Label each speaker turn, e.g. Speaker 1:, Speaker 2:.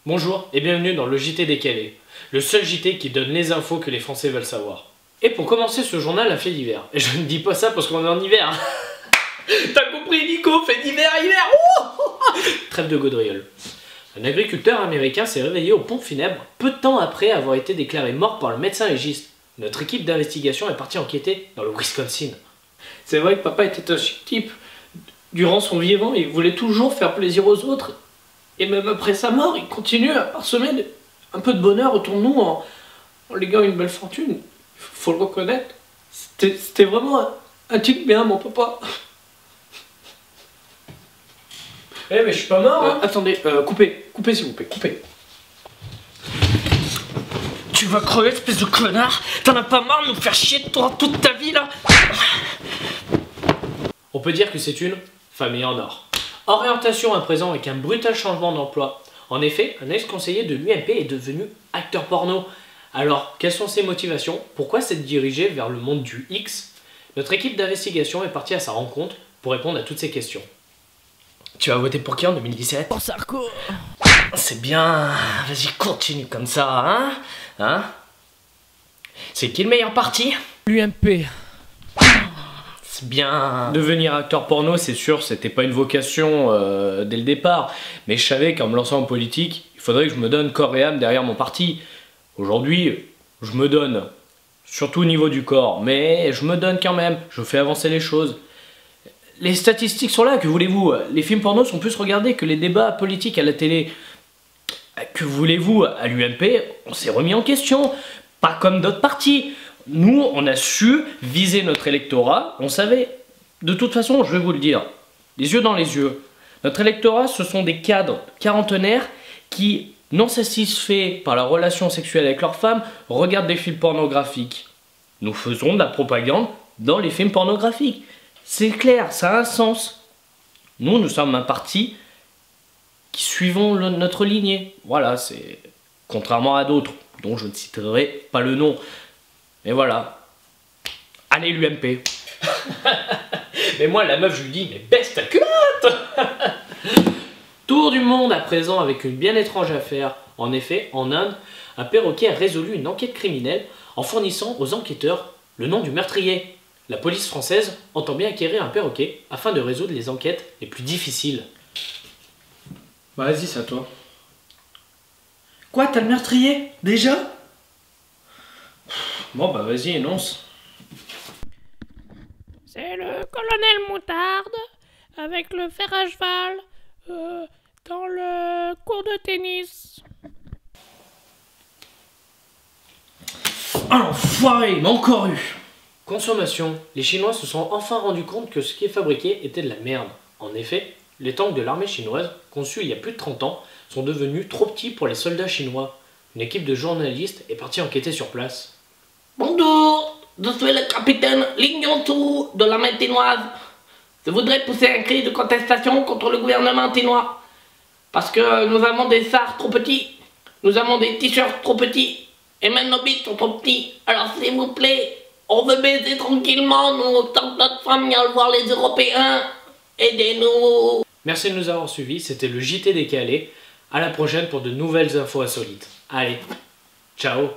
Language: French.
Speaker 1: Bonjour et bienvenue dans le JT décalé, le seul JT qui donne les infos que les Français veulent savoir. Et pour commencer ce journal, un fait divers. Et je ne dis pas ça parce qu'on est en hiver. T'as compris Nico, fait divers, hiver. Trêve de gaudriole. Un agriculteur américain s'est réveillé au pompe funèbre peu de temps après avoir été déclaré mort par le médecin légiste. Notre équipe d'investigation est partie enquêter dans le Wisconsin. C'est vrai que papa était un chic type. Durant son vivant, il voulait toujours faire plaisir aux autres. Et même après sa mort, il continue à parsemer un peu de bonheur autour de nous en léguant une belle fortune. Faut le reconnaître. C'était vraiment un type bien, mon papa. Eh mais je suis pas mort hein. Attendez, coupez s'il vous plaît, coupez. Tu vas crever, espèce de connard. T'en as pas marre de nous faire chier toi toute ta vie là. On peut dire que c'est une famille en or. Orientation à présent avec un brutal changement d'emploi. En effet, un ex-conseiller de l'UMP est devenu acteur porno. Alors, quelles sont ses motivations? Pourquoi s'être dirigé vers le monde du X? Notre équipe d'investigation est partie à sa rencontre pour répondre à toutes ces questions. Tu vas voter pour qui en 2017?
Speaker 2: Pour Sarko.
Speaker 1: C'est bien, vas-y continue comme ça, hein? C'est qui le meilleur parti?
Speaker 2: L'UMP.
Speaker 1: C'est bien. Devenir acteur porno, c'est sûr, c'était pas une vocation dès le départ. Mais je savais qu'en me lançant en politique, il faudrait que je me donne corps et âme derrière mon parti. Aujourd'hui, je me donne, surtout au niveau du corps, mais je me donne quand même, je fais avancer les choses. Les statistiques sont là, que voulez-vous? Les films porno sont plus regardés que les débats politiques à la télé. Que voulez-vous? À l'UMP, on s'est remis en question, pas comme d'autres partis. Nous, on a su viser notre électorat, on savait. De toute façon, je vais vous le dire, les yeux dans les yeux. Notre électorat, ce sont des cadres quarantenaires qui, non satisfaits par la relation sexuelle avec leur femme, regardent des films pornographiques. Nous faisons de la propagande dans les films pornographiques. C'est clair, ça a un sens. Nous sommes un parti qui suivons notre lignée. Voilà, c'est contrairement à d'autres, dont je ne citerai pas le nom. Mais voilà. Allez l'UMP. Mais moi la meuf je lui dis mais baisse ta culotte. Tour du monde à présent avec une bien étrange affaire. En effet, en Inde, un perroquet a résolu une enquête criminelle en fournissant aux enquêteurs le nom du meurtrier. La police française entend bien acquérir un perroquet afin de résoudre les enquêtes les plus difficiles. Bah vas-y, c'est à toi.
Speaker 2: Quoi, t'as le meurtrier? Déjà?
Speaker 1: Bon bah vas-y, énonce.
Speaker 3: C'est le colonel Moutarde avec le fer à cheval dans le cours de tennis.
Speaker 1: Ah l'enfoiré, il m'a encore eu. Consommation. Les Chinois se sont enfin rendus compte que ce qui est fabriqué était de la merde. En effet, les tanks de l'armée chinoise, conçus il y a plus de 30 ans, sont devenus trop petits pour les soldats chinois. Une équipe de journalistes est partie enquêter sur place.
Speaker 4: Bonjour, je suis le capitaine Lignontou de l'armée chinoise. Je voudrais pousser un cri de contestation contre le gouvernement chinois. Parce que nous avons des SAR trop petits, nous avons des t-shirts trop petits, et même nos bites sont trop petits. Alors s'il vous plaît, on veut baiser tranquillement, nous, tant que notre femme vient voir les Européens. Aidez-nous.
Speaker 1: Merci de nous avoir suivis, c'était le JT décalé. À la prochaine pour de nouvelles infos insolites. Allez, ciao.